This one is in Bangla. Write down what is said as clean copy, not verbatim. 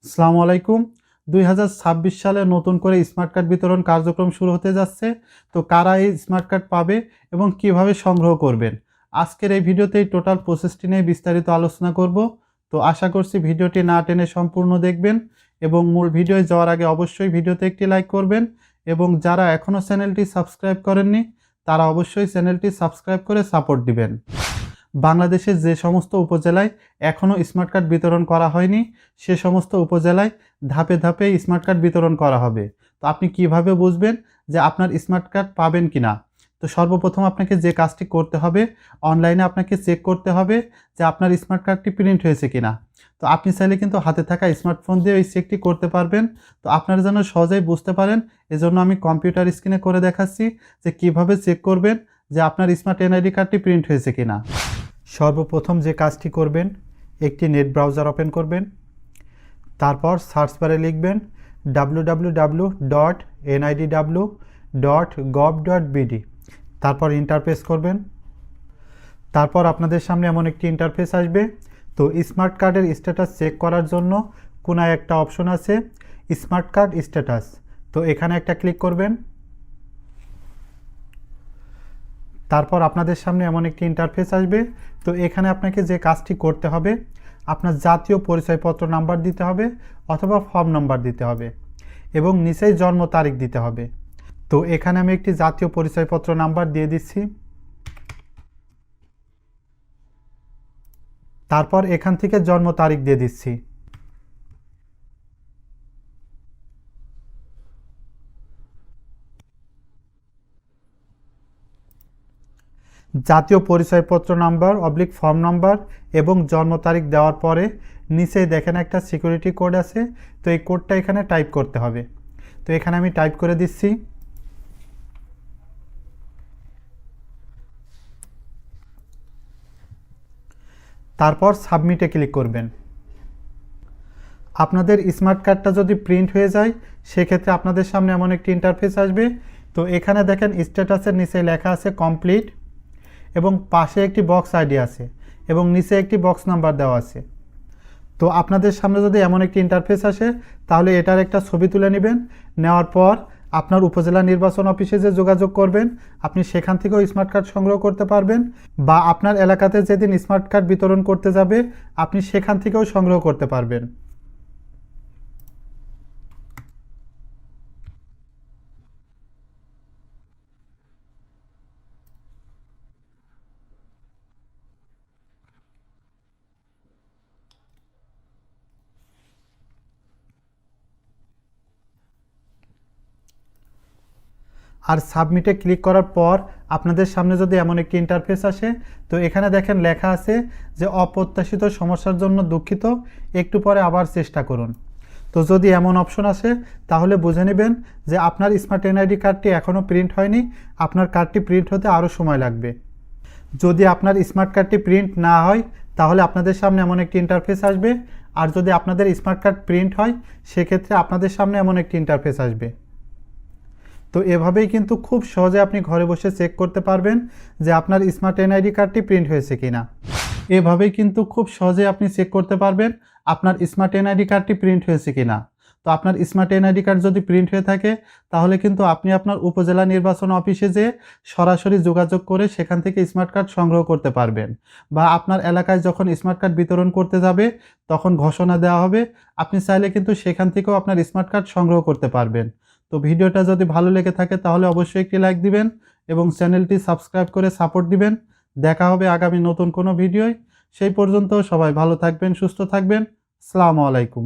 আসসালামু আলাইকুম। 2026 সালে নতুন করে স্মার্ট কার্ড বিতরণ কার্যক্রম শুরু হতে যাচ্ছে। তো কারা এই স্মার্ট কার্ড পাবে এবং কিভাবে সংগ্রহ করবেন, আজকের এই ভিডিওতে এই টোটাল প্রসেসটি নিয়ে বিস্তারিত আলোচনা করব। তো আশা করছি ভিডিওটি না টেনে সম্পূর্ণ দেখবেন এবং মূল ভিডিওয় যাওয়ার আগে অবশ্যই ভিডিওতে একটি লাইক করবেন এবং যারা এখনও চ্যানেলটি সাবস্ক্রাইব করেননি তারা অবশ্যই চ্যানেলটি সাবস্ক্রাইব করে সাপোর্ট দিবেন। বাংলাদেশের যে সমস্ত উপজেলায় এখনও স্মার্ট কার্ড বিতরণ করা হয়নি সে সমস্ত উপজেলায় ধাপে ধাপে স্মার্ট কার্ড বিতরণ করা হবে। তো আপনি কিভাবে বুঝবেন যে আপনার স্মার্ট কার্ড পাবেন কি না? তো সর্বপ্রথম আপনাকে যে কাজটি করতে হবে, অনলাইনে আপনাকে চেক করতে হবে যে আপনার স্মার্ট কার্ডটি প্রিন্ট হয়েছে কিনা। তো আপনি চাইলে কিন্তু হাতে থাকা স্মার্টফোন দিয়ে এই চেকটি করতে পারবেন। তো আপনারা যেন সহজেই বুঝতে পারেন এজন্য আমি কম্পিউটার স্ক্রিনে করে দেখাচ্ছি যে কিভাবে চেক করবেন যে আপনার স্মার্ট এনআইডি কার্ডটি প্রিন্ট হয়েছে কিনা। সর্বপ্রথম যে কাজটি করবেন, একটি নেট ব্রাউজার ওপেন করবেন, তারপর সার্চ বারে লিখবেন www.nidw.gov.bd, তারপর ইন্টারফেস করবেন। তারপর আপনাদের সামনে এমন একটি ইন্টারফেস আসবে। তো স্মার্ট কার্ডের স্ট্যাটাস চেক করার জন্য কোনায় একটা অপশন আছে স্মার্ট কার্ড স্ট্যাটাস। তো এখানে একটা ক্লিক করবেন। তারপর আপনাদের সামনে এমন একটি ইন্টারফেস আসবে। তো এখানে আপনাকে যে কাজটি করতে হবে, আপনার জাতীয় পরিচয়পত্র নাম্বার দিতে হবে অথবা ফর্ম নাম্বার দিতে হবে এবং নিচেই জন্ম তারিখ দিতে হবে। তো এখানে আমি একটি জাতীয় পরিচয়পত্র নাম্বার দিয়ে দিচ্ছি। তারপর এখান থেকে জন্ম তারিখ দিয়ে দিচ্ছি। জাতীয় পরিচয়পত্র নাম্বার ফর্ম নাম্বার এবং জন্ম তারিখ দেওয়ার পরে নিচেই দেখেন একটা সিকিউরিটি কোড আছে। তো এই কোডটা এখানে টাইপ করতে হবে। তো এখানে আমি টাইপ করে দিচ্ছি। তারপর সাবমিটে ক্লিক করবেন। আপনাদের স্মার্ট কার্ডটা যদি প্রিন্ট হয়ে যায় সেক্ষেত্রে আপনাদের সামনে এমন একটি ইন্টারফেস আসবে। তো এখানে দেখেন স্ট্যাটাসের নিচে লেখা আছে কমপ্লিট এবং পাশে একটি বক্স আইডি আছে এবং নিচে একটি বক্স নাম্বার দেওয়া আছে। তো আপনাদের সামনে যদি এমন একটি ইন্টারফেস আসে তাহলে এটার একটা ছবি তুলে নেবেন। নেওয়ার পর আপনার উপজেলা নির্বাচন অফিসে যে যোগাযোগ করবেন, আপনি সেখান থেকেও স্মার্ট কার্ড সংগ্রহ করতে পারবেন বা আপনার এলাকাতে যেদিন স্মার্ট কার্ড বিতরণ করতে যাবে আপনি সেখান থেকেও সংগ্রহ করতে পারবেন। আর সাবমিটে ক্লিক করার পর আপনাদের সামনে যদি এমন একটি ইন্টারফেস আসে, তো এখানে দেখেন লেখা আছে যে অপ্রত্যাশিত সমস্যার জন্য দুঃখিত, একটু পরে আবার চেষ্টা করুন। তো যদি এমন অপশন আসে তাহলে বুঝে নেবেন যে আপনার স্মার্ট এনআইডি কার্ডটি এখনও প্রিন্ট হয়নি, আপনার কার্ডটি প্রিন্ট হতে আরও সময় লাগবে। যদি আপনার স্মার্ট কার্ডটি প্রিন্ট না হয় তাহলে আপনাদের সামনে এমন একটি ইন্টারফেস আসবে। আর যদি আপনাদের স্মার্ট কার্ড প্রিন্ট হয় সেক্ষেত্রে আপনাদের সামনে এমন একটি ইন্টারফেস আসবে। তো এভাবেই কিন্তু খুব সহজে আপনি ঘরে বসে চেক করতে পারবেন যে আপনার স্মার্ট এনআইডি কার্ডটি প্রিন্ট হয়েছে কিনা। এভাবেই কিন্তু খুব সহজে আপনি চেক করতে পারবেন আপনার স্মার্ট এনআইডি কার্ডটি প্রিন্ট হয়েছে কিনা। তো আপনার স্মার্ট এনআইডি কার্ড যদি প্রিন্ট হয়ে থাকে তাহলে কিন্তু আপনি আপনার উপজেলা নির্বাচন অফিসে যেয়ে সরাসরি যোগাযোগ করে সেখান থেকে স্মার্ট কার্ড সংগ্রহ করতে পারবেন বা আপনার এলাকায় যখন স্মার্ট কার্ড বিতরণ করতে যাবে তখন ঘোষণা দেওয়া হবে, আপনি চাইলে কিন্তু সেখান থেকেও আপনার স্মার্ট কার্ড সংগ্রহ করতে পারবেন। তো ভিডিওটা যদি ভালো লেগে থাকে তাহলে অবশ্যই একটি লাইক দিবেন এবং চ্যানেলটি সাবস্ক্রাইব করে সাপোর্ট দিবেন। দেখা হবে আগামী নতুন কোনো ভিডিওয়। সেই পর্যন্ত সবাই ভালো থাকবেন, সুস্থ থাকবেন। আসসালামু আলাইকুম।